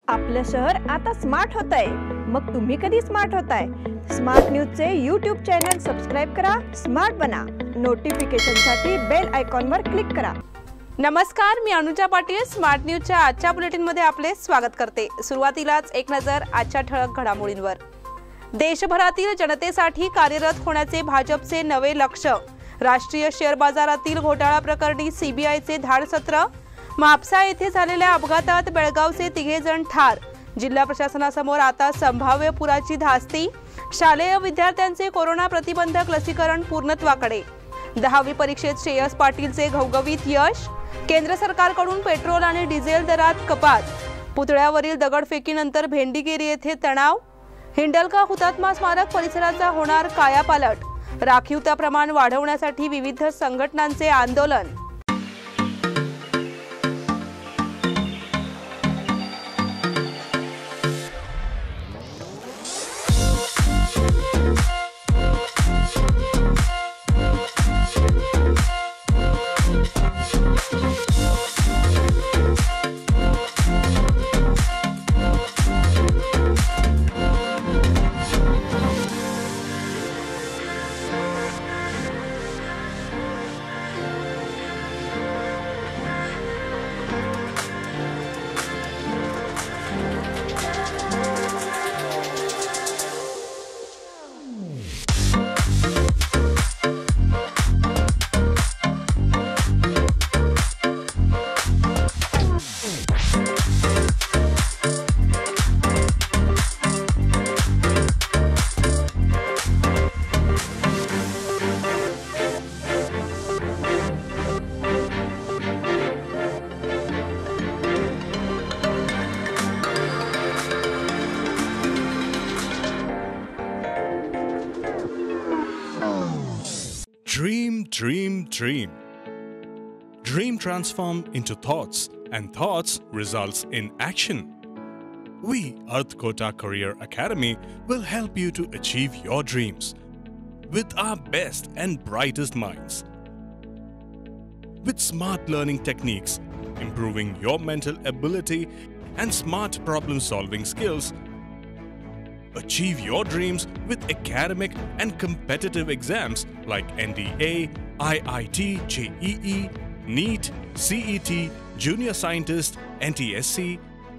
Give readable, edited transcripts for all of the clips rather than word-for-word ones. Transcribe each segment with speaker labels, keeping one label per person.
Speaker 1: आपलं शहर आता स्मार्ट होत आहे। मग तुम्ही कधी स्मार्ट होताय? स्मार्ट न्यूजचे यूट्यूब चॅनल सबस्क्राइब करा, स्मार्ट बना। नोटिफिकेशनसाठी बेल आयकॉनवर क्लिक करा।
Speaker 2: नमस्कार, मी अनुजा पाटील स्मार्ट न्यूजच्या आजच्या बुलेटिनमध्ये आपले स्वागत करते। सुरुवातीलाच एक नजर आजच्या ठळक घडामोडींवर। देशभरातील जनतेसाठी कार्यरत होण्याचे भाजपचे नवे लक्ष्य। राष्ट्रीय शेअर बाजारातील घोटाळा प्रकरणी सीबीआयचे धाड सत्र। म्हापसा येथे झालेल्या अपघातात बेळगावचे 3 जण ठार। जिल्हा प्रशासनासमोर आता संभाव्य पुराची धास्ती। शालेय विद्यार्थ्यांचे कोरोना प्रतिबंधक लसीकरण पूर्णत्वाकडे। 10वी परीक्षेत श्रेयस पाटीलचे घवघवीत यश। केंद्र सरकारकडून पेट्रोल आणि डिझेल दरात कपात। पुतळ्यावरील दगडफेकीनंतर भेंडीगेरी येथे तणाव। हिंडलगा हुतात्मा स्मारक परिसराचा होणार कायापालट। राखीवता प्रमाण वाढवण्यासाठी विविध संघटनांचे आंदोलन।
Speaker 3: Dream, dream, dream. Dream transformed into thoughts, and thoughts results in action. We, Earth Kota Career Academy, will help you to achieve your dreams with our best and brightest minds. With smart learning techniques, improving your mental ability and smart problem-solving skills, achieve your dreams with academic and competitive exams like NDA, IIT, JEE, NEET, CET, Junior Scientist, NTSC,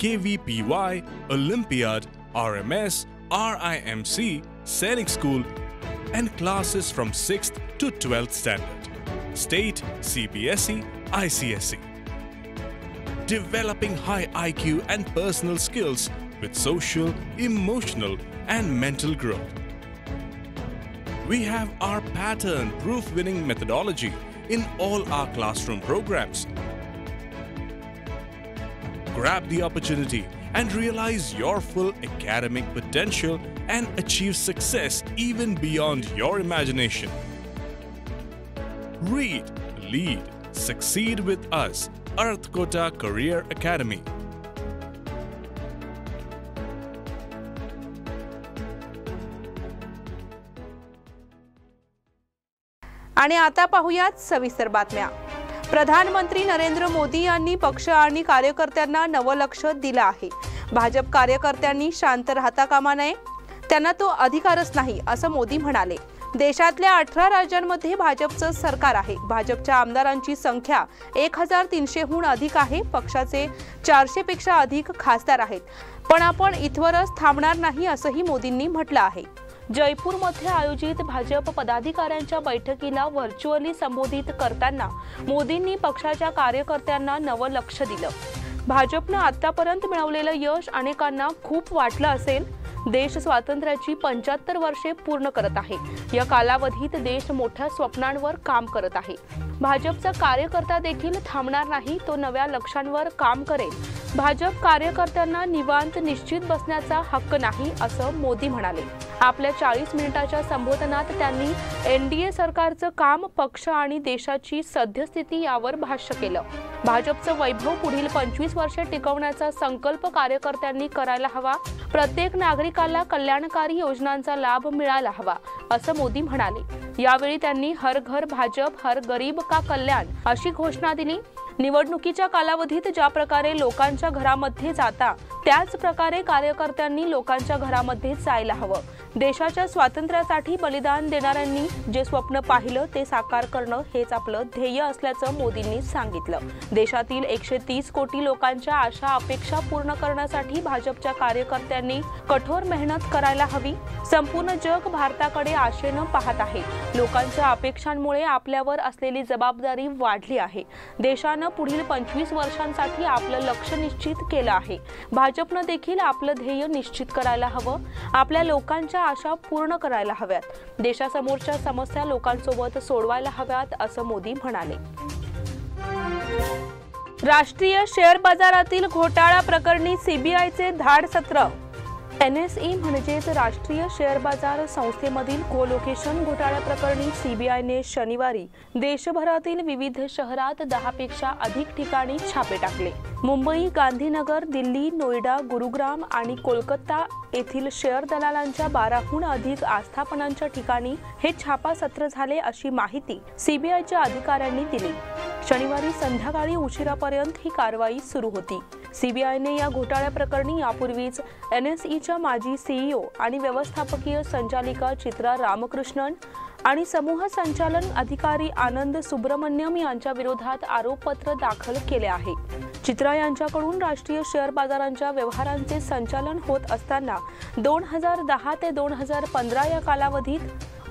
Speaker 3: KVPY, Olympiad, RMS, RIMC, Sainik School, and classes from 6th to 12th standard, state, CBSE, ICSE. Developing high IQ and personal skills with social, emotional, and mental growth. We have our pattern-proof winning methodology in all our classroom programs. Grab the opportunity and realize your full academic potential and achieve success even beyond your imagination. Read, lead, succeed with us, Earth Kota Career Academy.
Speaker 2: आणि आता पाहूयात सविस्तर बातम्या। प्रधानमंत्री नरेंद्र मोदी यांनी पक्ष आणि कार्यकर्त्यांना नवं लक्ष्य दिलं आहे। भाजप कार्यकर्त्यांनी शांत राहता कामा नये, त्यांना तो अधिकारच नाही असं मोदी म्हणाले। देशातल्या 18 राज्यांमध्ये भाजपचं सरकार आहे। भाजपच्या आमदारांची संख्या 1300हून अधिक आहे। पक्षाचे 400 पेक्षा अधिक खासदार आहेत, पण आपण इथवरच थांबणार नाही असंही मोदींनी म्हटलं आहे। जयपूरमध्ये आयोजित भाजप पदाधिकाऱ्यांच्या बैठकीला व्हर्च्युअली संबोधित करताना मोदींनी पक्षाच्या कार्यकर्त्यांना नवं लक्ष दिलं। भाजपनं आतापर्यंत मिळवलेलं यश अनेकांना खूप वाटलं असेल। देश स्वातंत्र्याची 75 वर्षे पूर्ण करत आहे। या कालावधीत देश मोठ्या स्वप्नांवर काम करत आहे। भाजपचा कार्यकर्ता देखील थांबणार नाही, तो नव्या लक्ष्यांवर काम करेल। भाजप कार्यकर्त्यांना निवांत निश्चित बसण्याचा हक्क नाही असं मोदी म्हणाले। आपल्या 40 मिनिटाच्या संबोधनात त्यांनी एनडीए सरकारचं काम, पक्ष आणि देशाची सद्यस्थिती यावर भाष्य केलं। भाजपचं वैभव पुढील 25 वर्षे टिकवण्याचा संकल्प कार्यकर्त्यांनी करायला हवा। प्रत्येक नागरिकाला कल्याणकारी योजनांचा लाभ मिळायला हवा असं मोदी म्हणाले। यावेळी त्यांनी हर घर भाजप, हर गरीब का कल्याण अशी घोषणा दिली। निवडणुकीच्या कालावधीत ज्या प्रकारे लोकांच्या घरामध्ये जाता त्याच प्रकारे कार्यकर्त्यांनी लोकांच्या घरामध्ये जायला हवं. देशाच्या स्वातंत्र्यासाठी बलिदान देणाऱ्यांनी जे स्वप्न पाहिलं ते साकार करणं हेच आपलं ध्येय असल्याचं मोदींनी सांगितलं. देशातील 130 कोटी लोकांच्या आशा अपेक्षा पूर्ण करण्यासाठी भाजपच्या कार्यकर्त्यांनी कठोर मेहनत करायला हवी. संपूर्ण जग भारताकडे आशेनं पाहत आहे. लोकांच्या अपेक्षांमुळे आपल्यावर असलेली जबाबदारी वाढली आहे. देशानं पुढील 25 वर्षांसाठी आपलं लक्ष्य निश्चित केलं आहे. भाजपनं देखील आपलं ध्येय निश्चित करायला हवं. आपल्या लोकांच्या आशा पूर्ण करायला हव्यात. देशासमोरच्या समस्या लोकांसोबत सोडवायला हव्यात असं मोदी म्हणाले. राष्ट्रीय शेअर बाजारातील घोटाळा प्रकरणी सीबीआयचे धाड सत्र. NSE म्हणजेच राष्ट्रीय शेअर बाजार संस्थेमधील कोलोकेशन घोटाळ्या प्रकरणी सीबीआयने शनिवारी देशभरातील विविध शहरात 10 पेक्षा अधिक ठिकाणी छापे टाकले. मुंबई, गांधीनगर, दिल्ली, नोएडा, गुरुग्राम आणि कोलकाता येथील शेअर दलालांच्या 12हून अधिक आस्थापनांच्या ठिकाणी हे छापा सत्र झाले अशी माहिती सीबीआयच्या अधिकाऱ्यांनी दिली. शनिवारी संध्याकाळी उशिरापर्यंत ही कारवाई सुरू होती. सीबीआयने या घोटाळ्या प्रकरणी यापूर्वीच NSEच्या माजी CEO आणि व्यवस्थापकीय संचालिका चित्रा रामकृष्णन आणि समूह संचालन अधिकारी आनंद सुब्रमण्यम यांच्या विरोधात आरोपपत्र दाखल केले आहे. चित्रा यांच्याकडून राष्ट्रीय शेअर बाजारांच्या व्यवहारांचे संचालन होत असताना 2010 ते 2015 या कालावधीत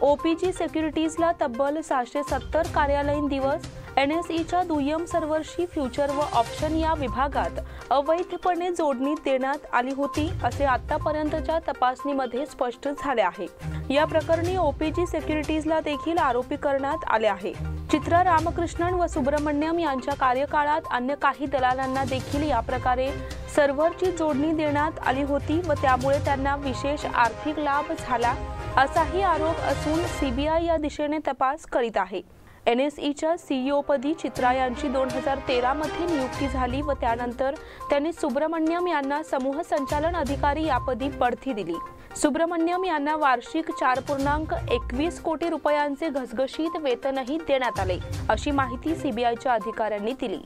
Speaker 2: OPG सिक्युरिटीजला तब्बल 670 कार्यालयीन दिवस NSEच्या दुय्यम सर्व्हर्सची फ्युचर व ऑप्शन या विभागात अवैधपणे जोडणी देण्यात आली होती असे आतापर्यंतच्या तपासणीमध्ये स्पष्ट झाले आहे. या प्रकरणी OPG सिक्युरिटीजला देखील आरोपी करण्यात आले आहे. चित्रा रामकृष्णन व सुब्रमण्यम यांच्या कार्यकाळात अन्य काही दलालांना देखील या प्रकारे सर्व्हरची जोडणी देण्यात आली होती व त्यामुळे त्यांना विशेष आर्थिक लाभ झाला असाही आरोप असून सीबीआय या दिशेने तपास करीत आहे. NSEच्या CEO पदी चित्रा यांची 2013 मध्ये नियुक्ती झाली व त्यानंतर त्यांनी सुब्रमण्यम यांना समूह संचालन अधिकारी यापदी बढती दिली. सुब्रमण्यम यांना वार्षिक 4.21 कोटी रुपयांचे घसघशीत वेतनही देण्यात आले अशी माहिती सीबीआयच्या अधिकाऱ्यांनी दिली.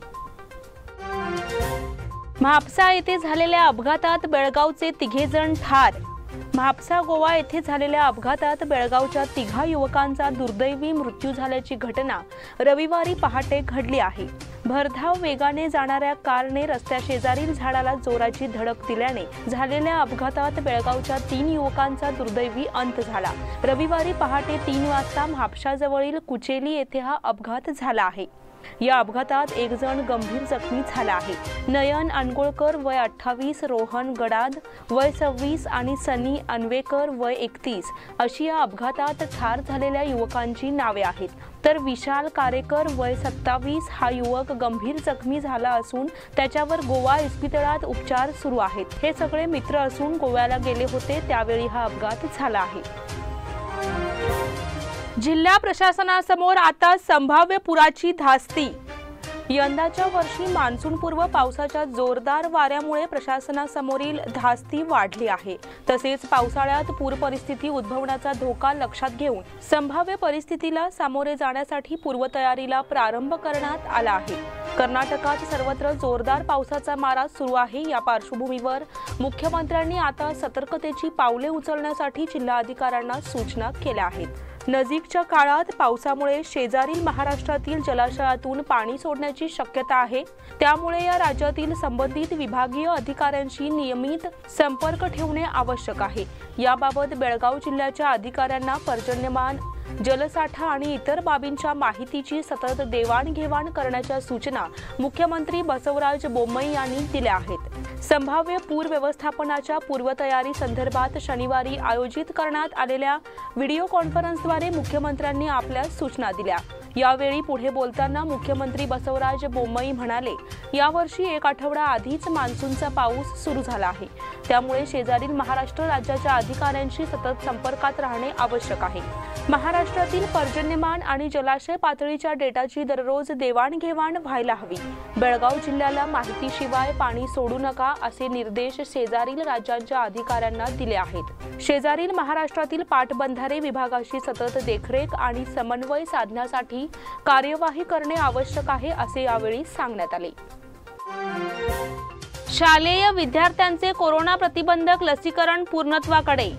Speaker 2: म्हापसा येथे झालेल्या अपघातात बेळगावचे 3 जण ठार. म्हापसा गोवा येथे झालेल्या अपघातात बेळगावच्या 3 युवकांचा दुर्दैवी मृत्यू झाल्याची घटना रविवारी पहाटे घडली आहे. भरधाव वेगाने जाणाऱ्या कारने रस्त्याशेजारील झाडाला जोराची धडक दिल्याने झालेल्या अपघातात बेळगावच्या 3 युवकांचा दुर्दैवी अंत झाला. रविवारी पहाटे 3 वाजता म्हापशाजवळील कुचेली येथे हा अपघात झाला आहे. या अपघातात 1 जण गंभीर जखमी झाला आहे. नयन अनगोळकर वय 28, रोहन गडाद वय 26 आणि सनी अनवेकर वय 31 अशी या अपघातात ठार झालेल्या युवकांची नावे आहेत. तर विशाल कारेकर वय 27 हा युवक गंभीर जखमी झाला असून त्याच्यावर गोवा इस्पितळात उपचार सुरू आहेत. हे सगळे मित्र असून गोव्याला गेले होते त्यावेळी हा अपघात झाला आहे. जिल्हा प्रशासनासमोर आता संभाव्य पुराची धास्ती. यंदाच्या वर्षी मान्सूनपूर्व पावसाच्या जोरदार वाऱ्यामुळे प्रशासनासमोरील धास्ती वाढली आहे. तसेच पावसाळ्यात पूर परिस्थिती उद्भवण्याचा धोका लक्षात घेऊन संभाव्य परिस्थितीला सामोरे जाण्यासाठी पूर्वतयारीला प्रारंभ करण्यात आला आहे. कर्नाटकात सर्वत्र जोरदार पावसाचा मारा सुरू आहे. या पार्श्वभूमीवर मुख्यमंत्र्यांनी आता सतर्कतेची पावले उचलण्यासाठी जिल्हाधिकाऱ्यांना सूचना केल्या आहेत. नजीकच्या काळात पावसामुळे शेजारील महाराष्ट्रातील जलाशयातून पाणी सोडण्याची शक्यता आहे. त्यामुळे या राज्यातील संबंधित विभागीय अधिकाऱ्यांशी नियमित संपर्क ठेवणे आवश्यक आहे. याबाबत बेळगाव जिल्ह्याच्या अधिकाऱ्यांना पर्जन्यमान जलसाठा आणि इतर बाबींच्या माहितीची सतत देवाणघेवाण करण्याच्या सूचना मुख्यमंत्री बसवराज बोम्मई यांनी दिल्या आहेत. संभाव्य पूर व्यवस्थापनाच्या पूर्वतयारी संदर्भात शनिवारी आयोजित करण्यात आलेल्या व्हिडिओ कॉन्फरन्सद्वारे मुख्यमंत्र्यांनी आपल्या सूचना दिल्या. यावेळी पुढे बोलताना मुख्यमंत्री बसवराज बोम्मई म्हणाले, यावर्षी 1 आठवडा आधीच मान्सूनचा पाऊस सुरू झाला आहे. त्यामुळे शेजारील महाराष्ट्र राज्याच्या अधिकाऱ्यांशी सतत संपर्कात राहणे आवश्यक आहे. महाराष्ट्रातील पर्जन्यमान आणि जलाशय पातळीच्या डेटाची दररोज देवाणघेवाण व्हायला हवी. बेळगाव जिल्ह्याला माहितीशिवाय पाणी सोडू नका असे निर्देश शेजारील राज्यांच्या अधिकाऱ्यांना दिले आहेत. शेजारील महाराष्ट्रातील पाटबंधारे विभागाशी सतत देखरेख आणि समन्वय साधण्यासाठी विरोधातही कार्यवाही करणे आवश्यक आहे असे यावेळी सांगण्यात आले. शालेय विद्यार्थ्यांचे कोरोना प्रतिबंधक लसीकरण पूर्णत्वाकडे.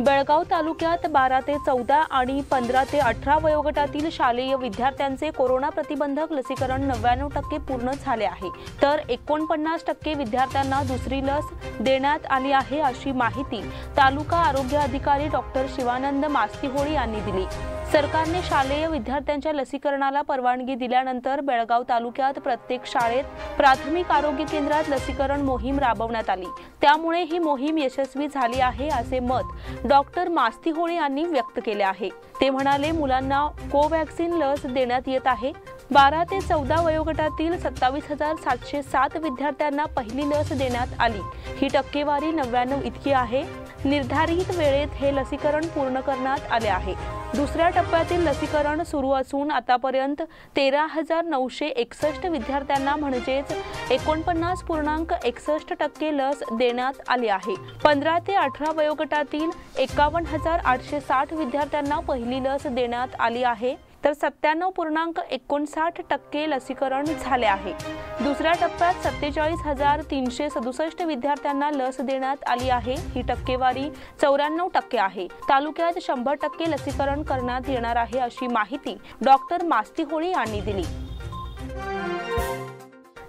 Speaker 2: बेळगाव तालुक्यात 12 ते 14 आणि 15 ते 18 वयोगटातील शालेय विद्यार्थ्यांचे कोरोना प्रतिबंधक लसीकरण 99% पूर्ण झाले आहे, तर 49% विद्यार्थ्यांना दुसरी लस देण्यात आली आहे अशी माहिती तालुका आरोग्य अधिकारी डॉक्टर शिवानंद मास्तीहोळी यांनी दिली. सरकारने शालेय विद्यार्थ्यांच्या लसीकरणाला परवानगी दिल्यानंतर बेळगाव तालुक्यात प्रत्येक शाळेत प्राथमिक आरोग्य केंद्रात लसीकरण मोहीम राबवण्यात आली. त्यामुळे ही मोहीम यशस्वी झाली आहे असे मत डॉक्टर मास्तीहोळी यांनी व्यक्त केले आहे. ते म्हणाले, मुलांना कोवॅक्सिन लस देण्यात येत आहे. 12 ते 14 वयोगटातील 27,707 विद्यार्थ्यांना पहिली लस देण्यात आली. ही टक्केवारी 99 इतकी आहे. निर्धारित वेळेत हे लसीकरण पूर्ण करण्यात आले आहे. दुसऱ्या टप्प्यातील लसीकरण सुरू असून आतापर्यंत 13,961 विद्यार्थ्यांना म्हणजेच 49.61% लस देण्यात आली आहे. 15 ते 18 वयोगटातील 51,860 विद्यार्थ्यांना पहिली लस देण्यात आली आहे, तर 97.59% लसीकरण झाले आहे. दुसऱ्या टप्प्यात 47,367 विद्यार्थ्यांना लस देण्यात आली आहे. ही टक्केवारी 94% आहे. तालुक्यात 100% लसीकरण करण्यात येणार आहे अशी माहिती डॉक्टर मास्तीहोळी यांनी दिली.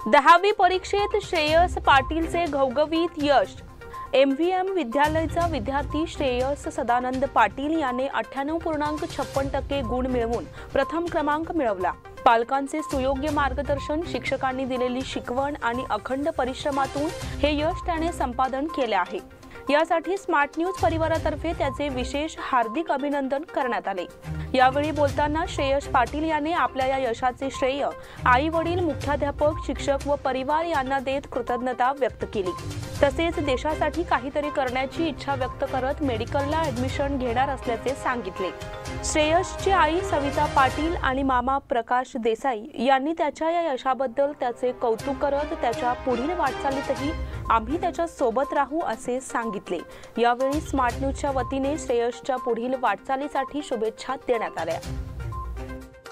Speaker 2: 10वी परीक्षेत श्रेयस पाटीलचे घवघवीत यश. MVM विद्यालयाचा विद्यार्थी श्रेयस सदानंद पाटील याने 98.56% गुण मिळवून प्रथम क्रमांक मिळवला. पालकांचे सुयोग्य मार्गदर्शन, शिक्षकांनी दिलेली शिकवण आणि अखंड परिश्रमातून हे यश त्याने संपादन केले आहे. यासाठी स्मार्ट न्यूज परिवारातर्फे त्याचे विशेष हार्दिक अभिनंदन करण्यात आले. यावेळी बोलताना श्रेयस पाटील याने आपल्या या यशाचे श्रेय आई वडील, मुख्याध्यापक, शिक्षक व परिवार यांना देत कृतज्ञता व्यक्त केली. तसेच देशासाठी काहीतरी करण्याची इच्छा व्यक्त करत मेडिकलला ऍडमिशन घेणार असल्याचे सांगितले. श्रेयसची आई सविता पाटील आणि मामा प्रकाश देसाई यांनी त्याच्या या यशाबद्दल त्याचे कौतुक करत त्याच्या पुढील वाटचालीतही आम्ही त्याच्या सोबत राहू असे सांगितले. यावेळी स्मार्ट न्यूजच्या वतीने श्रेयसच्या पुढील वाटचालीसाठी शुभेच्छा देण्यात आल्या.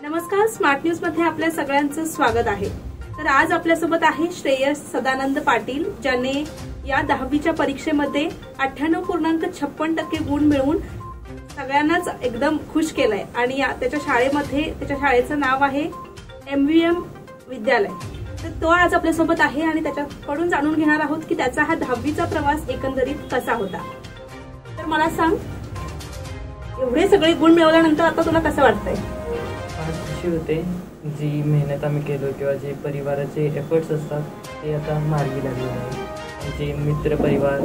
Speaker 4: नमस्कार, स्मार्ट न्यूज मध्ये आपल्या सगळ्यांचं स्वागत आहे. तर आज आपल्यासोबत आहे श्रेयस सदानंद पाटील, ज्याने या 10वीच्या परीक्षेमध्ये 98.56% गुण मिळवून सगळ्यांनाच एकदम खुश केलंय. आणि त्याच्या शाळेचं नाव आहे MVM विद्यालय. तर तो आज आपल्यासोबत आहे आणि त्याच्याकडून जाणून घेणार आहोत की त्याचा हा 10वीचा प्रवास एकंदरीत कसा होता. तर मला सांग, एवढे सगळे गुण मिळवल्यानंतर आता तुला कसं वाटतंय?
Speaker 5: खुशी होते. जी मेहनत आम्ही केलो किंवा जे परिवाराचे एफर्ट्स असतात ते आता मार्गी लागले आहे. जे मित्र परिवार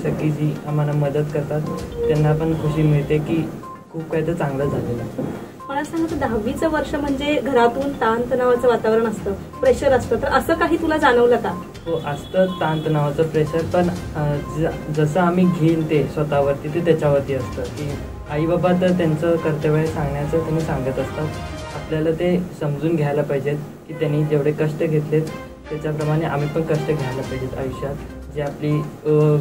Speaker 5: सगळी जी आम्हाला मदत करतात त्यांना पण खुशी मिळते की खूप काही तर चांगलं झालेलं आहे.
Speaker 4: मला सांग, 10वीचं वर्ष म्हणजे घरातून ताणतणावाचं वातावरण असतं, प्रेशर असतं, तर असं काही तुला जाणवलं का?
Speaker 5: हो, असतं ताणतणावाचं प्रेशर, पण जसं आम्ही घेईल ते स्वतःवरती ते त्याच्यावरती असतं की आई बाबा तर त्यांचं कर्तव्य सांगण्याचं त्यांनी सांगत असतात. आपल्याला ते समजून घ्यायला पाहिजेत की त्यांनी जेवढे कष्ट घेतलेत त्याच्याप्रमाणे आम्ही पण कष्ट घ्यायला पाहिजेत आयुष्यात. जे आपली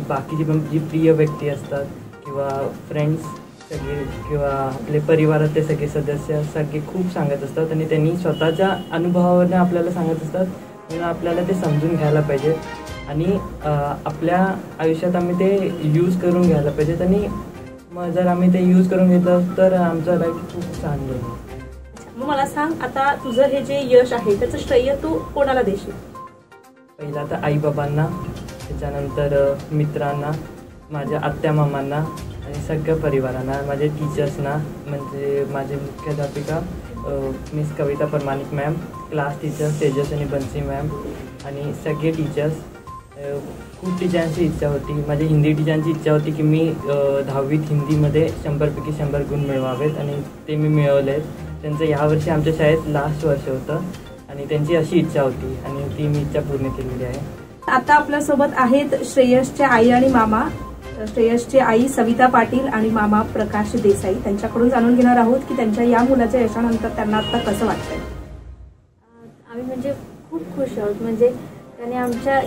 Speaker 5: बाकीची पण जी प्रिय व्यक्ती असतात किंवा फ्रेंड्स सगळे किंवा आपले परिवारातले सगळे सदस्य सगळे खूप सांगत असतात आणि त्यांनी स्वतःच्या अनुभवावरनं आपल्याला सांगत असतात. म्हणून आपल्याला ते समजून घ्यायला पाहिजे आणि आपल्या आयुष्यात आम्ही ते यूज करून घ्यायला पाहिजेत. आणि मग जर आम्ही ते यूज करून घेतलं तर आमचं लाईफ खूप छान होईल.
Speaker 4: मग मला सांग, आता तुझं हे जे यश आहे त्याचं श्रेय तू कोणाला देशील?
Speaker 5: पहिला तर आई बाबांना, त्याच्यानंतर मित्रांना, माझ्या आत्या मामांना आणि सगळ्या परिवारांना, माझ्या टीचर्सना, म्हणजे माझे मुख्याध्यापिका miss Kavita Paramanik ma'am, class teachers Tejaswini Bansi ma'am आणि सगळे टीचर्स. खूप टीचरांची इच्छा होती, माझ्या हिंदी टीचरांची इच्छा होती की मी 10वीत हिंदीमध्ये 100पैकी 100 गुण मिळवावेत आणि ते मी मिळवले आहेत. त्यांचं यावर्षी आमच्या शाळेत लास्ट वर्ष होतं आणि त्यांची अशी इच्छा होती आणि ती मी इच्छा पूर्ण केलेली आहे.
Speaker 4: आता आपल्यासोबत आहेत श्रेयसच्या आई आणि मामा. श्रेयसची आई सविता पाटील आणि मामा प्रकाश देसाई. त्यांच्याकडून जाणून घेणार आहोत की त्यांच्या या मुलाच्या यशानंतर त्यांना आता कसं वाटतंय.
Speaker 6: आम्ही म्हणजे खूप खुश आहोत. म्हणजे त्याने आमच्या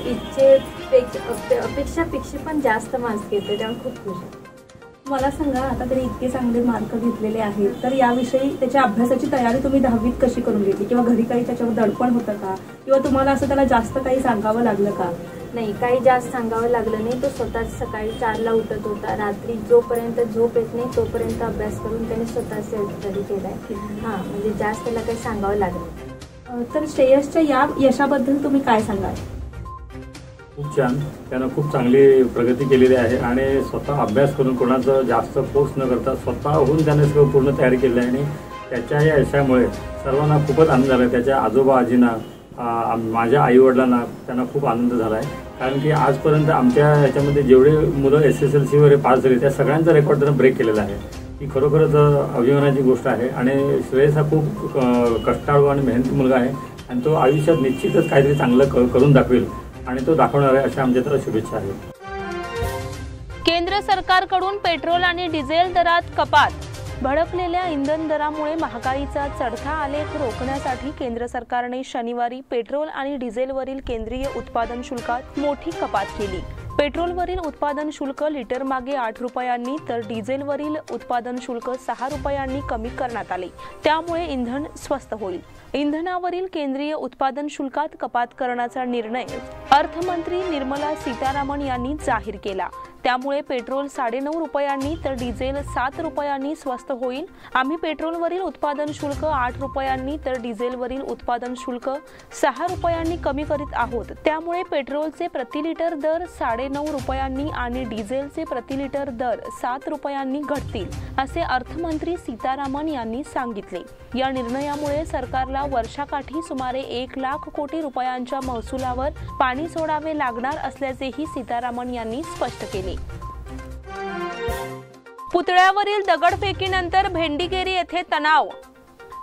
Speaker 6: अपेक्षापेक्षा पण जास्त मार्क्स घेतले, त्यामुळे खूप खुश आहे.
Speaker 4: मला सांगा, आता त्यांनी इतके चांगले मार्क घेतलेले आहेत, तर याविषयी त्याच्या अभ्यासाची तयारी तुम्ही 10वीत कशी करून घेतली, किंवा घरी काही त्याच्यावर दडपण होतं का, किंवा तुम्हाला असं त्याला जास्त काही सांगावं लागलं का?
Speaker 6: नाही, काही जास्त सांगावं लागलं नाही. तो स्वतःच सकाळी 4ला उठत होता. रात्री जोपर्यंत झोप येत नाही तोपर्यंत अभ्यास करून त्याने स्वतः सेल्फ स्टडी केलाय. म्हणजे जास्त त्याला काही सांगावं लागलं.
Speaker 4: तर श्रेयसच्या या यशाबद्दल तुम्ही काय सांगाल?
Speaker 7: खूप छान, त्यानं खूप चांगली प्रगती केलेली आहे आणि स्वतः अभ्यास करून कोणाचं जास्त फोर्स न करता स्वतःहून त्याने सगळं पूर्ण तयारी केली आहे आणि त्याच्या या यशामुळे सर्वांना खूपच आनंद झाला. त्याच्या आजोबा आजींना, माझ्या आईवडिलांना त्यांना खूप आनंद झाला आहे. कारण की आजपर्यंत आमच्या याच्यामध्ये जेवढे मुलं SSLC वगैरे पास झाले त्या सगळ्यांचा रेकॉर्ड त्यानं ब्रेक केलेला आहे. ही खरोखरच अभिमानाची गोष्ट आहे आणि श्रेयस हा खूप कष्टाळू आणि मेहनती मुलगा आहे आणि तो आयुष्यात निश्चितच काहीतरी चांगलं करून दाखवेल आणि तो दाखवणार आहे, अशा आमच्या तर शुभेच्छा आहेत.
Speaker 2: केंद्र सरकारकडून पेट्रोल आणि डिझेल दरात कपात. भडकलेल्या इंधन दरामुळे महागाईचा चढता आलेख रोखण्यासाठी केंद्र सरकारने शनिवारी पेट्रोल आणि डिझेलवरील केंद्रीय उत्पादन शुल्कात मोठी कपात केली. पेट्रोलवरील उत्पादन शुल्क लिटर मागे 8 रुपयांनी तर डिझेलवरील उत्पादन शुल्क 6 रुपयांनी कमी करण्यात आले. त्यामुळे इंधन स्वस्त होईल. इंधनावरील केंद्रीय उत्पादन शुल्कात कपात करण्याचा निर्णय अर्थमंत्री निर्मला सीतारामन यांनी जाहीर केला. त्यामुळे पेट्रोल 9.5 रुपयांनी तर डिझेल 7 रुपयांनी स्वस्त होईल. आम्ही पेट्रोलवरील उत्पादन शुल्क 8 रुपयांनी तर डिझेलवरील उत्पादन शुल्क 6 रुपयांनी कमी करीत आहोत. त्यामुळे पेट्रोलचे प्रति लिटर दर 9.5 रुपयांनी आणि डिझेलचे प्रति लिटर दर 7 रुपयांनी घटतील, असे अर्थमंत्री सीतारामन यांनी सांगितले. या निर्णयामुळे सरकारला वर्षाकाठी सुमारे 1 लाख कोटी रुपयांच्या महसुलावर पाणी सोडावे लागणार असल्याचेही सीतारामन यांनी स्पष्ट केले. पुतळ्यावरील दगडफेकीनंतर भेंडीगेरी येथे तणाव.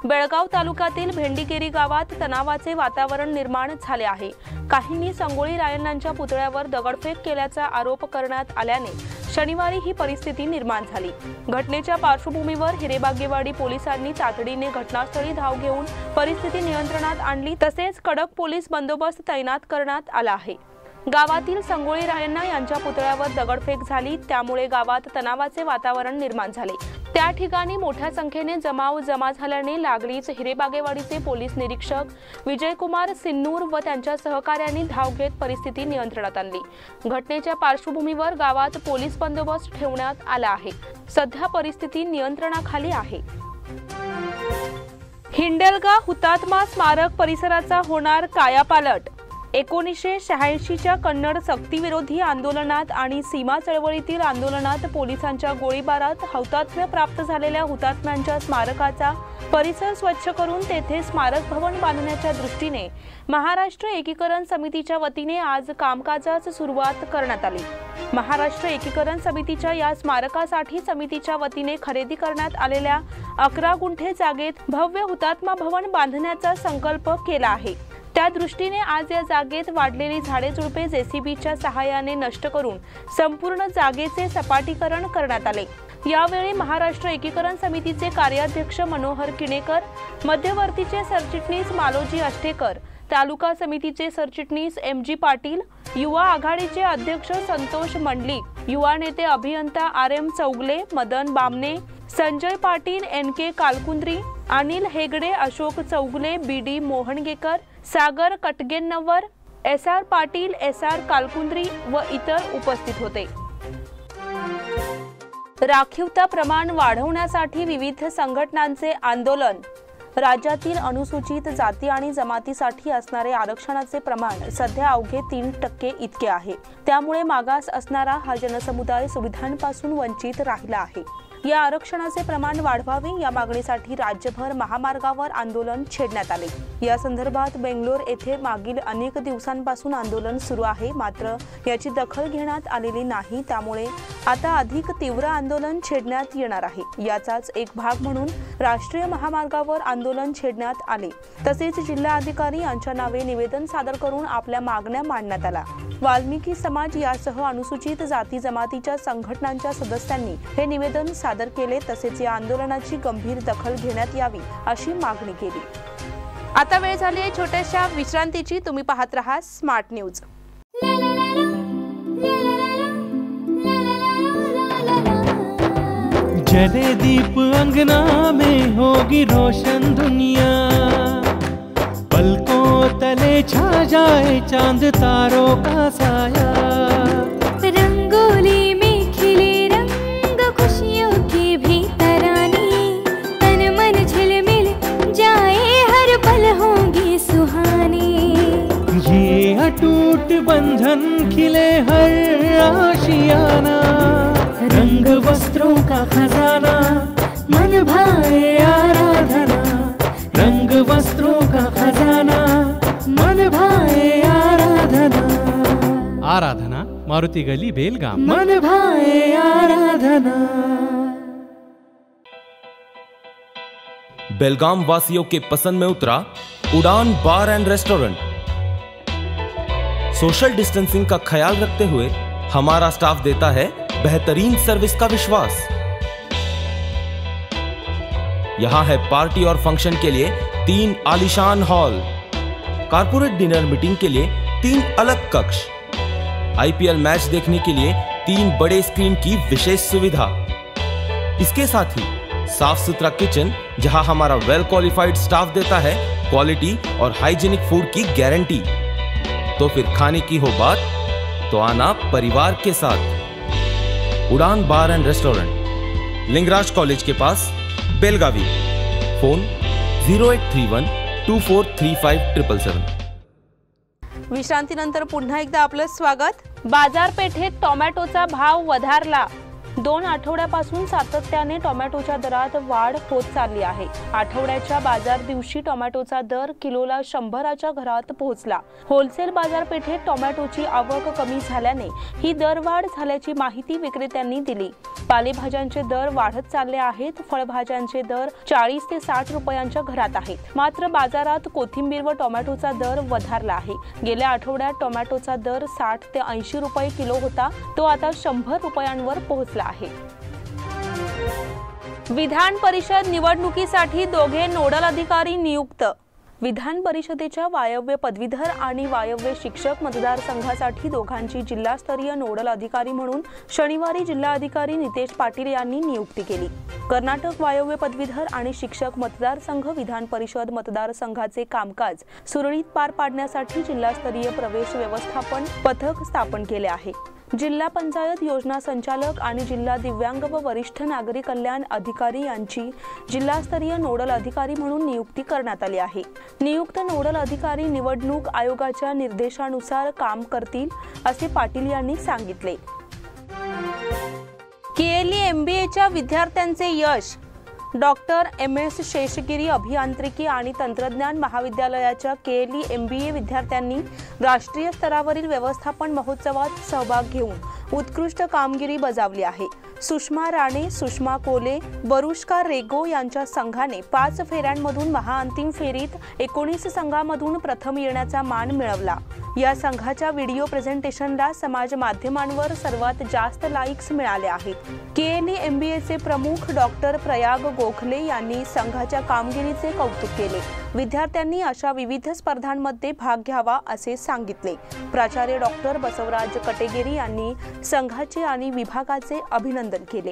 Speaker 2: बेळगाव तालुक्यातील भेंडीगेरी गावात तणावाचे वातावरण निर्माण झाले आहे. काहींनी संगोळी रायण्णांच्या पुतळ्यावर दगडफेक केल्याचा आरोप करण्यात आल्याने शनिवारी ही परिस्थिती निर्माण झाली. घटनेच्या पार्श्वभूमीवर हिरेबागेवाडी पोलिसांनी तातडीने घटनास्थळी धाव घेऊन परिस्थिती नियंत्रणात आणली. तसेच कडक पोलीस बंदोबस्त तैनात करण्यात आला आहे. गावातील संगोळी रायण्णा यांच्या पुतळ्यावर दगडफेक झाली. त्यामुळे गावात तणावाचे वातावरण निर्माण झाले. त्या ठिकाणी मोठ्या संख्येने जमाव जमा झाल्याने लागलीच हिरेबागेवाडीचे पोलीस निरीक्षक विजयकुमार सिन्नूर व त्यांच्या सहकाऱ्यांनी धाव घेत परिस्थिती नियंत्रणात आणली. घटनेच्या पार्श्वभूमीवर गावात पोलीस बंदोबस्त ठेवण्यात आला आहे. सध्या परिस्थिती नियंत्रणाखाली आहे. हिंडलगा हुतात्मा स्मारक परिसराचा होणार कायापालट. 1986च्या कन्नड सक्तीविरोधी आंदोलनात आणि सीमा चळवळीतील आंदोलनात पोलिसांच्या गोळीबारात हौतात्म्य प्राप्त झालेल्या हुतात्म्यांच्या स्मारकाचा परिसर स्वच्छ करून तेथे स्मारक भवन बांधण्याच्या दृष्टीने महाराष्ट्र एकीकरण समितीच्या वतीने आज कामकाजास सुरुवात करण्यात आली. महाराष्ट्र एकीकरण समितीच्या या स्मारकासाठी समितीच्या वतीने खरेदी करण्यात आलेल्या 11 गुंठे जागेत भव्य हुतात्मा भवन बांधण्याचा संकल्प केला आहे. त्या दृष्टीने आज या जागेत वाढलेली झाडे झुडपे जेसीबीच्या सहाय्याने नष्ट करून संपूर्ण जागेचे सपाटीकरण करण्यात आले. यावेळी महाराष्ट्र एकीकरण समितीचे कार्याध्यक्ष मनोहर किणेकर, मध्यवर्तीचे सरचिटणीस मालोजी अष्टेकर, तालुका समितीचे सरचिटणीस MG पाटील, युवा आघाडीचे अध्यक्ष संतोष मंडलिक, युवा नेते अभियंता RM Chougale, Madan Bamne, Sanjay Patil, NK कालकुंद्री, Anil Hegde, Ashok Chougale, BD मोहनगेकर, सागर कटगेन्नवर, SR पाटील, SR कालकुंद्री व इतर उपस्थित होते. राखीवता प्रमाण वाढवण्यासाठी विविध संघटनांचे आंदोलन. राज्यातील अनुसूचित जाती आणि जमातीसाठी असणारे आरक्षणाचे प्रमाण सध्या अवघे 3% इतके आहे. त्यामुळे मागास असणारा हा जनसमुदाय सुविधांपासून वंचित राहिला आहे. या आरक्षणाचे प्रमाण वाढवावे या मागणीसाठी राज्यभर महामार्गावर आंदोलन छेडण्यात आले. या संदर्भात बेंगलोर येथे मागील अनेक दिवसांपासून आंदोलन सुरू आहे. मात्र याची दखल घेण्यात आलेली नाही. त्यामुळे आता अधिक तीव्र आंदोलन छेडण्यात येणार आहे. याचाच एक भाग म्हणून राष्ट्रीय महामार्गावर आंदोलन छेडण्यात आले. तसेच जिल्हाधिकारी यांच्या नावे निवेदन सादर करून आपल्या मागण्या मांडण्यात आल्या. वाल्मिकी समाज यासह अनुसूचित जाती जमातीच्या संघटनांच्या सदस्यांनी हे निवेदन सादर केले. तसेच या आंदोलनाची गंभीर दखल घेण्यात यावी अशी मागणी केली. आता वेळ झाली आहे छोट्याशा विश्रांतीची. तुम्ही पाहत रहा स्मार्ट न्यूज.
Speaker 8: जले दीप अंगना में होगी रोशन दुनिया, पलकों तले छा जाए चांद तारों का साया।
Speaker 6: रंगोली में खिले रंग खुशियों की भी तरानी, तन मन झिलमिल जाए हर पल होंगी सुहानी।
Speaker 8: ये अटूट बंधन खिले हर आशियाना, रंग वस्त्रों का खजाना मन भाए आराधना। रंग वस्त्रों का खजाना मन भाए आराधना। आराधना मारुति गली बेलगाम। मन भाए आराधना।
Speaker 9: बेलगाम वासियों के पसंद में उतरा उड़ान बार एंड रेस्टोरेंट। सोशल डिस्टेंसिंग का ख्याल रखते हुए हमारा स्टाफ देता है बेहतरीन सर्विस का विश्वास। यहां है पार्टी और फंक्शन के लिए 3 आलीशान हॉल, कारपोरेट डिनर मीटिंग के लिए 3 अलग कक्ष, IPL मैच देखने के लिए 3 बड़े स्क्रीन की विशेष सुविधा। इसके साथ ही साफ सुथरा किचन जहां हमारा वेल क्वालिफाइड स्टाफ देता है क्वालिटी और हाइजीनिक फूड की गारंटी। तो फिर खाने की हो बात तो आना परिवार के साथ। उड़ान बार एंड रेस्टोरेंट, लिंगराज कॉलेज के पास, बेलगावी। फोन 0831 2435 777।
Speaker 2: विश्रांतीनंतर पुन्हा एकदा आपलं स्वागत। बाजारपेठेत टोमॅटोचा भाव वधारला। 2 आठवड्यापासून सातत्याने टोमॅटोच्या दरात वाढ होत चालली आहे। आठवड्याच्या बाजार दिवशी टोमॅटोचा दर किलोला 100च्या घरात पोहोचला। होलसेल बाजारपेठेत टोमॅटोची आवक कमी झाल्याने ही दरवाढ झाल्याची माहिती विक्रेत्यांनी दिली। पालेभाज्यांचे दर वाढत चालले आहेत। फळभाज्यांचे दर 40 ते 60 रुपयांच्या घरात आहेत। मात्र बाजारात कोथिंबीर व टोमॅटोचा दर वधारला आहे। गेल्या आठवड्यात टोमॅटोचा दर 60 ते 80 रुपये किलो होता, तो आता 100 रुपयांवर पोहोचला आहे। विधान परिषद निवडणुकीसाठी दोघे नोडल अधिकारी नियुक्त। विधान परिषदेच्या वायव्य पदवीधर आणि वायव्य शिक्षक मतदारसंघासाठी दोघांची जिल्हास्तरीय नोडल अधिकारी म्हणून शनिवारी जिल्हाधिकारी नितेश पाटील यांनी नियुक्ती केली। कर्नाटक वायव्य पदवीधर आणि शिक्षक मतदारसंघ विधान परिषद मतदारसंघाचे कामकाज सुरळीत पार पाडण्यासाठी जिल्हास्तरीय प्रवेश व्यवस्थापन पथक स्थापन केले आहे। जिल्हा पंचायत योजना संचालक आणि जिल्हा दिव्यांग व वरिष्ठ नागरिक कल्याण अधिकारी यांची जिल्हास्तरीय नोडल अधिकारी म्हणून नियुक्ती करण्यात आली आहे। नियुक्त नोडल अधिकारी निवडणूक आयोगाच्या निर्देशानुसार काम करतील असे पाटील यांनी सांगितले। केएलई MBAच्या विद्यार्थ्यांचे यश। डॉक्टर MS शेषगिरी अभियांत्रिकी आणि तंत्रज्ञान महाविद्यालयाच्या केएलई MBA विद्यार्थ्यांनी राष्ट्रीय स्तरावरील व्यवस्थापन महोत्सवात सहभाग घेऊन उत्कृष्ट कामगिरी बजावली आहे। सुषमा राणे, सुषमा कोले, बरुष्का रेगो यांच्या संघाने 5 फेऱ्यांमधून महाअंतिम फेरीत 19 संघांमधून प्रथम येण्याचा मान मिळवला। या संघाच्या व्हिडिओ प्रेझेंटेशनला समाज माध्यमांवर सर्वात जास्त लाईक्स मिळाले आहेत। केएलई MBAचे प्रमुख डॉक्टर प्रयाग गोखले यांनी संघाच्या कामगिरीचे कौतुक केले। विद्यार्थ्यांनी अशा विविध स्पर्धांमध्ये भाग घ्यावा असे सांगितले। प्राचार्य डॉक्टर बसवराज कटेगेरी यांनी संघाचे आणि विभागाचे अभिनंदन केले।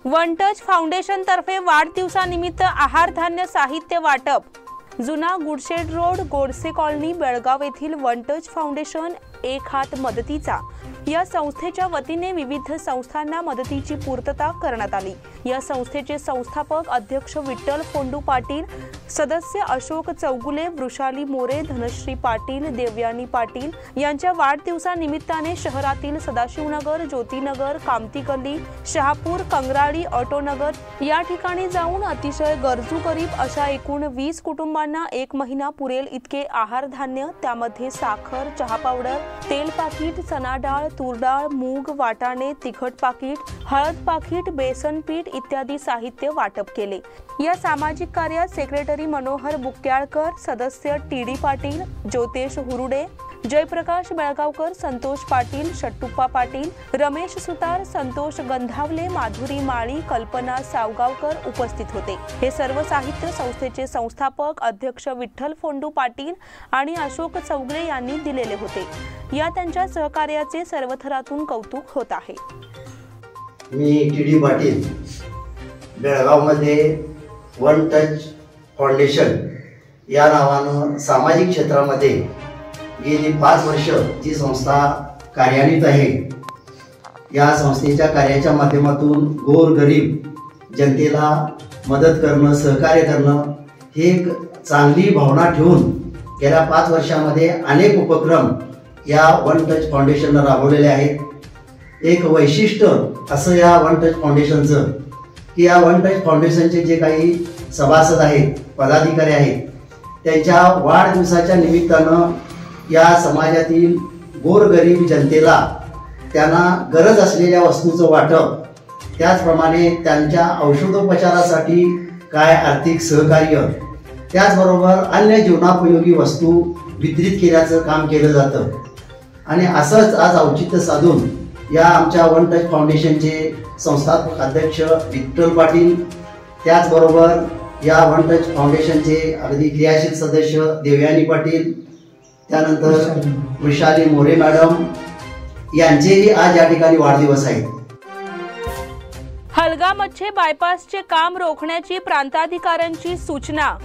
Speaker 2: वन टच फाउंडेशन तर्फे वाढदिवसानिमित्त आहार धान्य साहित्य वाटप। जुना गुडशेड रोड, गोडसे कॉलनी, बेळगाव येथील वन टच फाउंडेशन एक हात मदतीचा या संस्थेच्या वतीने विविध संस्थांना मदतीची पूर्तता करण्यात आली। या संस्थेचे संस्थापक अध्यक्ष विठ्ठल फोंडू पाटील, सदस्य अशोक चौगुले, वृषाली मोरे, धनश्री पाटील, देवयानी पाटील यांच्या वाढदिवसानिमित्ताने शहरातील सदाशिवनगर, ज्योतिनगर, कामती गल्ली, शहापूर, कंगराळी, ऑटोनगर या ठिकाणी जाऊन अतिशय गरजू गरीब अशा एकूण 20 कुटुंबांना 1 महिना पुरेल इतके आहार धान्य, त्यामध्ये साखर, चहा पावडर, तेल पाकिट, चना डाळ, तूर डाळ, मूग, वाटाणे, तिखट पाकिट, हळद पाकिट, बेसन पीठ इत्यादी साहित्य वाटप केले। या सामाजिक कार्यात सेक्रेटरी मनोहर बुक्याळकर, सदस्य TD पाटील, ज्योतेश हुरुडे, जयप्रकाश बेळगावकर, संतोष पाटील, शट्टुप्पा पाटील, रमेश सुतार, संतोष गंधावले, माधुरी माळी, कल्पना सावगावकर उपस्थित होते। हे सर्व साहित्य संस्थेचे संस्थापक अध्यक्ष विठ्ठल फोंडू पाटील आणि अशोक चौगले यांनी दिलेले होते। या त्यांच्या सहकार्याचे सर्व थरातून कौतुक होत आहे।
Speaker 10: मी TD पाटील, बेळगावमध्ये वन टच फाउंडेशन या नावानं सामाजिक क्षेत्रामध्ये गेली 5 वर्ष जी संस्था कार्यान्वित आहे, या संस्थेच्या कार्याच्या माध्यमातून गोरगरीब जनतेला मदत करणं, सहकार्य करणं हे एक चांगली भावना ठेवून गेल्या 5 वर्षामध्ये अनेक उपक्रम या वन टच फाउंडेशननं राबवलेले आहेत. एक वैशिष्ट्य असं या वन टच फाउंडेशनचं की या वन टच फाउंडेशनचे जे काही सभासद आहेत, पदाधिकारी आहेत, त्यांच्या वाढदिवसाच्या निमित्तानं या समाजातील गोरगरीब जनतेला त्यांना गरज असलेल्या वस्तूचं वाटप, त्याचप्रमाणे त्यांच्या औषधोपचारासाठी काय आर्थिक सहकार्य, त्याचबरोबर अन्य जीवनापयोगी वस्तू वितरित केल्याचं काम केलं जातं. आणि असंच आज औचित्य साधून या आमच्या वन टच फाउंडेशनचे संस्थापक अध्यक्ष विठ्ठल पाटील, त्याचबरोबर या वन टच फाउंडेशनचे अगदी क्रियाशील सदस्य देवयानी पाटील, त्यानंतर वैशाली मोरे मॅडम यांचेही आज या ठिकाणी वाढदिवस आहेत.
Speaker 2: हलगा-मच्छे बायपासचे काम रोखण्याची प्रांताधिकाऱ्यांची सूचना.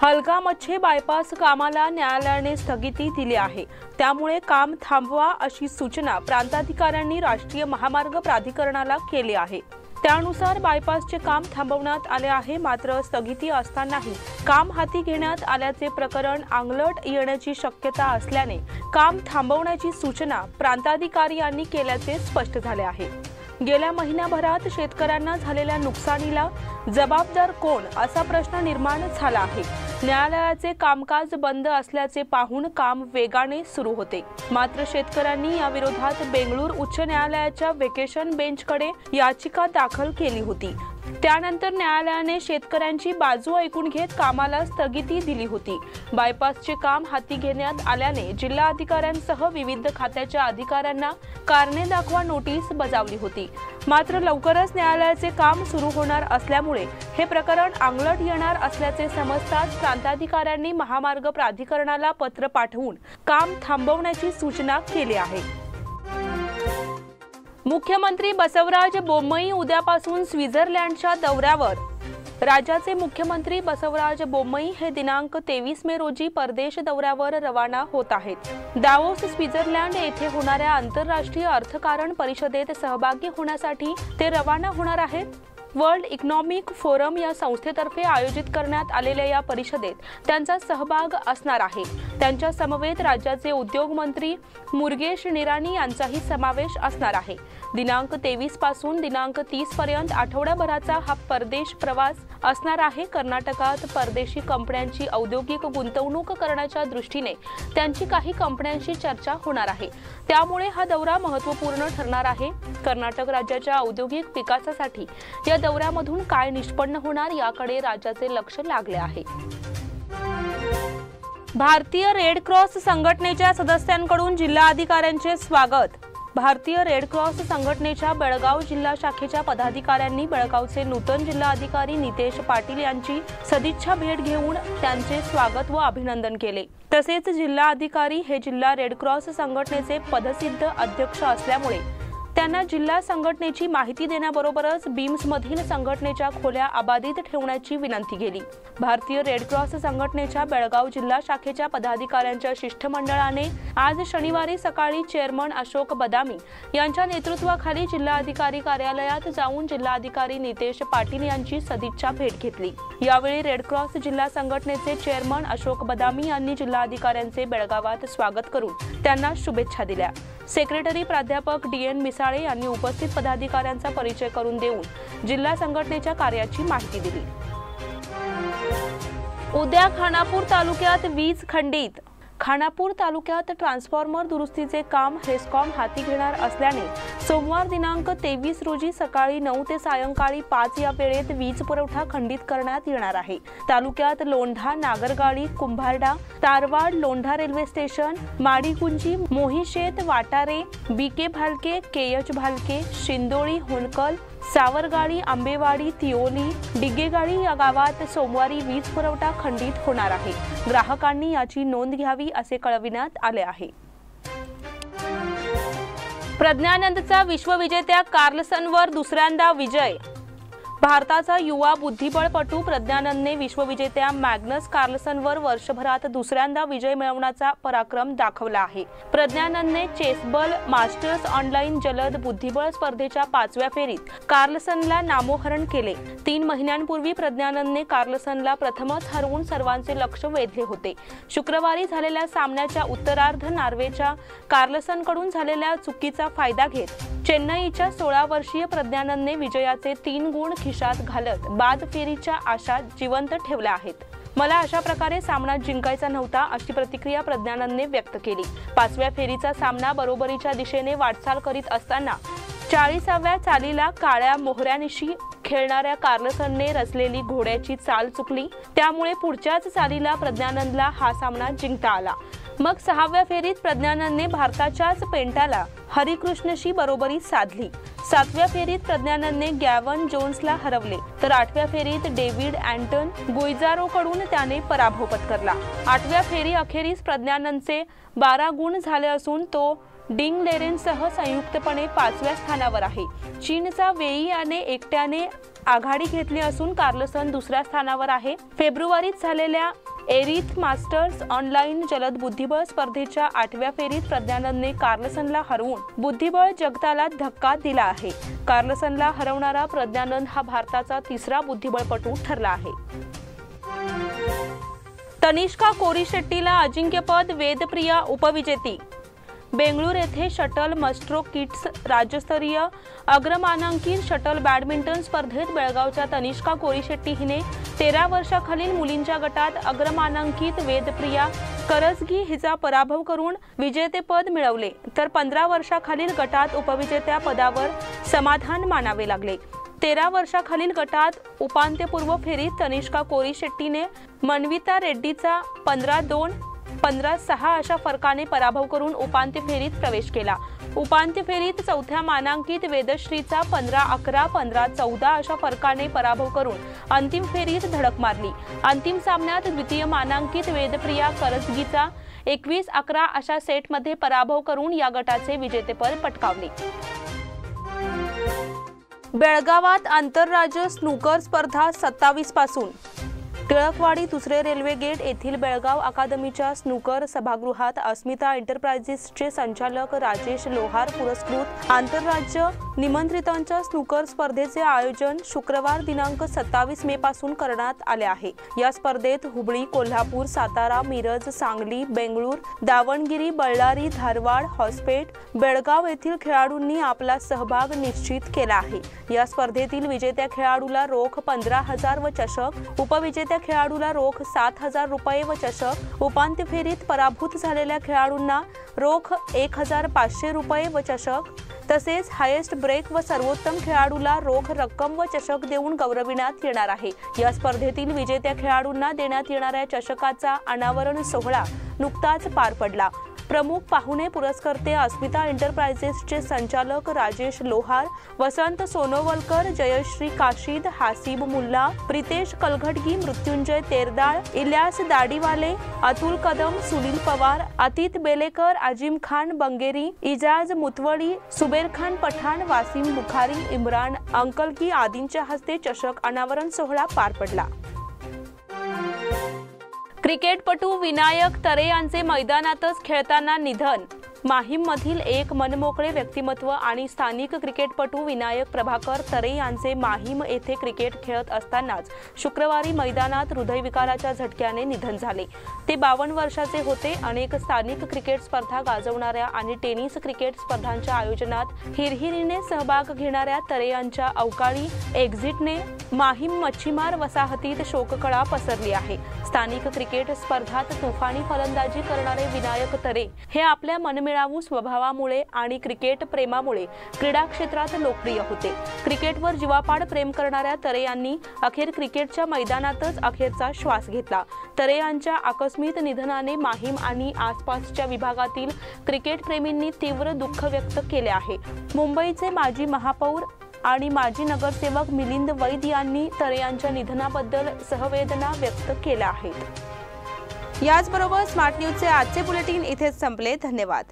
Speaker 2: हलगा-मच्छे बायपास कामाला न्यायालयाने स्थगिती दिली आहे, त्यामुळे काम थांबवा अशी सूचना प्रांताधिकाऱ्यांनी राष्ट्रीय महामार्ग प्राधिकरणाला केली आहे. त्यानुसार बायपासचे काम थांबवण्यात आले आहे. मात्र स्थगिती असतानाही काम हाती घेण्यात आल्याचे प्रकरण अंगलट येण्याची शक्यता असल्याने काम थांबवण्याची सूचना प्रांताधिकारी यांनी केल्याचे स्पष्ट झाले आहे. गेल्या महिन्याभरात शेतकऱ्यांना झालेल्या नुकसानीला जबाबदार कोण असा प्रश्न निर्माण झाला आहे. न्यायालयाचे कामकाज बंद असल्याचे पाहून काम वेगाने सुरू होते. मात्र शेतकऱ्यांनी या विरोधात बेंगळूर उच्च न्यायालयाच्या व्हेकेशन बेंचकडे याचिका दाखल केली होती. त्यानंतर न्यायालयाने शेतकऱ्यांची बाजू ऐकून घेत कामाला स्थगिती दिली होती. बायपासचे काम हाती घेण्यात आल्याने जिल्हाधिकाऱ्यांसह विविध खात्याच्या अधिकाऱ्यांना कारणे दाखवा नोटीस बजावली होती. मात्र लवकरच न्यायालयाचे काम सुरू होणार असल्यामुळे हे प्रकरण अंगलट येणार असल्याचे समजताच प्रांताधिकाऱ्यांनी महामार्ग प्राधिकरणाला पत्र पाठवून काम थांबवण्याची सूचना केली आहे. मुख्यमंत्री बसवराज बोम्मई उद्यापासून स्वित्झर्लंडच्या दौऱ्यावर. राज्याचे मुख्यमंत्री बसवराज बोम्मई हे दिनांक 23 मे रोजी परदेश दौऱ्यावर रवाना होत आहेत. दावोस स्वित्झर्लंड येथे होणाऱ्या आंतरराष्ट्रीय अर्थकारण परिषदेत सहभागी होण्यासाठी ते रवाना होणार आहेत. वर्ल्ड इकॉनॉमिक फोरम या संस्थेतर्फे आयोजित करण्यात आलेल्या या परिषदेत त्यांचा सहभाग असणार आहे. त्यांच्या समवेत राज्याचे उद्योग मंत्री मुरगेश निराणी यांचाही समावेश असणार आहे. दिनांक 23 पासून दिनांक 30 पर्यंत आठवड्याभराचा हा परदेश प्रवास असणार आहे. कर्नाटकात परदेशी कंपन्यांची औद्योगिक गुंतवणूक करण्याच्या दृष्टीने त्यांची काही कंपन्यांशी चर्चा होणार आहे. त्यामुळे हा दौरा महत्त्वपूर्ण ठरणार आहे. कर्नाटक राज्याच्या औद्योगिक विकासासाठी या दौऱ्यामधून काय निष्पन्न होणार याकडे राज्याचे लक्ष लागले आहे. भारतीय रेड क्रॉस संघटनेच्या सदस्यांकडून जिल्हाधिकाऱ्यांचे स्वागत. भारतीय रेड क्रॉस संघटनेच्या बेळगाव जिल्हा शाखेच्या पदाधिकाऱ्यांनी बेळगावचे नूतन जिल्हाधिकारी नितेश पाटील यांची सदिच्छा भेट घेऊन त्यांचे स्वागत व अभिनंदन केले. तसेच जिल्हाधिकारी हे जिल्हा रेड क्रॉस संघटनेचे पदसिद्ध अध्यक्ष असल्यामुळे त्यांना जिल्हा संघटनेची माहिती देण्याबरोबरच बीम्समधील संघटनेच्या खोल्या अबाधित ठेवण्याची विनंती केली. भारतीय रेड क्रॉस संघटनेच्या बेळगाव जिल्हा शाखेच्या पदाधिकाऱ्यांच्या शिष्टमंडळाने आज शनिवारी सकाळी चेअरमन अशोक बदामी यांच्या नेतृत्वाखाली जिल्हाधिकारी कार्यालयात जाऊन जिल्हाधिकारी नितेश पाटील यांची सदिच्छा भेट घेतली. यावेळी रेड क्रॉस जिल्हा संघटनेचे चेअरमन अशोक बदामी यांनी जिल्हाधिकाऱ्यांचे बेळगावात स्वागत करून त्यांना शुभेच्छा दिल्या. सेक्रेटरी प्राध्यापक DN मिसाळे यांनी उपस्थित पदाधिकाऱ्यांचा परिचय करून देऊन जिल्हा संघटनेच्या कार्याची माहिती दिली. उद्या खानापूर तालुक्यात वीज खंडित. खानापूर तालुक्यात ट्रान्सफॉर्मर दुरुस्तीचे काम हेस्कॉम हाती घेणार असल्याने सोमवार दिनांक 23 रोजी सकाळी 9 ते सायंकाळी 5 या वेळेत वीज पुरवठा खंडित करण्यात येणार आहे. तालुक्यात Londa, नागरगाडी, कुंभारडा, तारवाड, Londa railway station, माडीगुंजी, मोहिशेत, वाटारे, BK Bhalke, KH Bhalke, Shindoli, होनकल, सावरगाडी, Ambewadi, तिओली, डिगेगाडी या गावात सोमवारी वीज पुरवठा खंडित होणार आहे. ग्राहकांनी याची नोंद घ्यावी असे कळविण्यात आले आहे. प्रज्ञानंदचा विश्वविजेत्या कार्लसनवर दुसऱ्यांदा विजय. भारताचा युवा बुद्धिबळपटू प्रज्ञानंदने विश्वविजेत्या मॅग्नस कार्लसनवर वर्षभरात दुसऱ्यांदा विजय मिळवण्याचा पराक्रम दाखवला आहे. प्रज्ञानंदने चेसबल मास्टर्स ऑनलाईन जलद बुद्धिबळ स्पर्धेच्या 5व्या फेरीत कार्लसनला नामोहरण केले. 3 महिन्यांपूर्वी प्रज्ञानंदने कार्लसनला प्रथमच हरवून सर्वांचे लक्ष वेधले होते. शुक्रवारी झालेल्या सामन्याच्या उत्तरार्ध नॉर्वेच्या कार्लसनकडून झालेल्या चुकीचा फायदा घेत चेन्नईच्या 16 वर्षीय प्रज्ञानंदने विजयाचे 3 गुण खिशात घालत बाद फेरीच्या आशा जिवंत ठेवल्या आहेत. मला अशा प्रकारे सामना जिंकायचा नव्हता अशी प्रतिक्रिया प्रज्ञानंदने व्यक्त केली. 5व्या फेरीचा सामना बरोबरीच्या दिशेने वाटचाल करीत असताना 40व्या चालीला काळ्या मोहऱ्यानिशी खेळणाऱ्या कार्लसनने रचलेली घोड्याची चाल चुकली. त्यामुळे पुढच्याच चालीला प्रज्ञानंदला हा सामना जिंकता आला. मग 6व्या फेरीत प्रज्ञानंदने भारताच्याच पेंटाला हरिकृष्णशी बरोबरी साधली. 7व्या फेरीत प्रज्ञानंदने गॅवन जोन्सला हरवले तर 8व्या फेरीत डेव्हिड अँटन गुइजारोकडून त्याने पराभव पत्करला. 8व्या फेरी अखेरीस प्रज्ञानंदचे 12 गुण झाले असून तो डिंग लेरेनसह संयुक्तपणे 5व्या स्थानावर आहे. चीनचा वेई याने एकट्याने आघाडी घेतली असून कार्लसन दुसऱ्या स्थानावर आहे. फेब्रुवारीत झालेल्या एरिथ मास्टर्स ऑनलाईन जलद बुद्धिबळ स्पर्धेच्या 8व्या फेरीत प्रज्ञानंदने कार्लसनला हरवून बुद्धिबळ जगताला धक्का दिला आहे. कार्लसनला हरवणारा प्रज्ञानंद हा भारताचा 3रा बुद्धिबळपटू ठरला आहे. तनिष्का कोरीशेट्टीला अजिंक्यपद, वेदप्रिया उपविजेती. बेंगळूर येथे शटल मस्ट्रो किड्स राज्यस्तरीय अग्रमानांकित शटल बॅडमिंटन स्पर्धेत बेळगावच्या तनिष्का कोरीशेट्टी हिने 13 वर्षाखालील मुलींच्या गटात अग्रमानांकित वेदप्रिया करसगी हिचा पराभव करून विजेतेपद मिळवले तर 15 वर्षाखालील गटात उपविजेत्या पदावर समाधान मानावे लागले. 13 वर्षाखालील गटात उपांत्यपूर्व फेरीत तनिष्का कोरीशेट्टीने मनविता रेड्डीचा 15-2 15-6 अशा फरकाने पराभव करून उपांत्य फेरीत प्रवेश केला. उपांत्य फेरीत 4थ्या मानांकित वेदश्रीचा 15-11 15-14 अशा फरकाने पराभव करून अंतिम फेरीत धडक मारली. अंतिम सामन्यात द्वितीय मानांकित वेदप्रिया करसगीचा 21-11 अशा सेटमध्ये पराभव करून या गटाचे विजेतेपद पटकावले. बेळगावात आंतरराज्य स्नूकर स्पर्धा 27 पासून. टिळकवाडी 2 रेल्वे गेट येथील बेळगाव अकादमीच्या स्नूकर सभागृहात अस्मिता एंटरप्राइजेसचे संचालक राजेश लोहार पुरस्कृत आंतरराज्य निमंत्रितांच्या स्नूकर स्पर्धेचे आयोजन शुक्रवार दिनांक 27 मे पासून करण्यात आले आहे. या स्पर्धेत हुबळी, कोल्हापूर, सातारा, मिरज, सांगली, बेंगळूर, दावणगिरी, बळ्ळारी, धारवाड, हॉस्पेट, बेळगाव येथील खेळाडूंनी आपला सहभाग निश्चित केला आहे. या स्पर्धेतील विजेत्या खेळाडूला रोख 15,000 व चषक, उपविजेत्या खेळाडूला रोख 7,000 रुपये व चषक, उपांत्य फेरीत पराभूत झालेल्या खेळाडूंना रोख 1,500 रुपये व चषक तसेच हायेस्ट ब्रेक व सर्वोत्तम खेळाडूला रोख रक्कम व चषक देऊन गौरविण्यात येणार आहे. या स्पर्धेतील विजेत्या खेळाडूंना देण्यात येणाऱ्या चषकाचा अनावरण सोहळा नुकताच पार पडला. प्रमुख पाहुणे पुरस्कर्ते अस्मिता एंटरप्राइजेसचे संचालक राजेश लोहार, वसंत सोनोवलकर, जयश्री काशीद, हासिब मुल्ला, प्रितेश कलघटगी, मृत्युंजय तेरदाळ, इलियास दाडीवाले, अतुल कदम, सुनील पवार, अतित बेलेकर, आजिम खान बंगेरी, इजाज मुतवडी, सुबेर खान पठाण, वासिम बुखारी, इम्रान अंकलगी आदींच्या हस्ते चषक अनावरण सोहळा पार पडला. क्रिकेटपटू विनायक तरे यांचे मैदानातच खेळताना निधन. माहीममधील एक मनमोकळे व्यक्तिमत्व आणि स्थानिक क्रिकेटपटू विनायक प्रभाकर तरे यांचे माहीम येथे क्रिकेट खेळत असतानाच शुक्रवारी मैदानात हृदयविकाराच्या झटक्याने निधन झाले. ते 52 वर्षाचे होते. अनेक स्थानिक क्रिकेट स्पर्धा गाजवणाऱ्या आणि टेनिस क्रिकेट स्पर्धांच्या आयोजनात हिरहिरीने सहभाग घेणाऱ्या तरे यांच्या अवकाळी एक्झिटने माहीम मच्छीमार वसाहतीत शोककळा पसरली आहे. स्थानिक क्रिकेट स्पर्धात तुफानी फलंदाजी करणारे विनायक तरे हे आपल्या मनमिळावू स्वभावामुळे आणि क्रिकेट प्रेमामुळे क्रीडा क्षेत्रात लोकप्रिय होते. क्रिकेटवर जीवापाड प्रेम करणाऱ्या तरे यांनी अखेर क्रिकेटच्या मैदानातच अखेरचा श्वास घेतला. तरे यांच्या आकस्मिक निधनाने माहीम आणि आसपासच्या विभागातील क्रिकेट प्रेमींनी तीव्र दुःख व्यक्त केले आहे. मुंबईचे माजी महापौर आणि माजी नगरसेवक मिलिंद वैद यांनी तरे यांच्या निधनाबद्दल सहवेदना व्यक्त केल्या आहेत. याचबरोबर स्मार्ट न्यूजचे आजचे बुलेटिन इथेच संपले. धन्यवाद.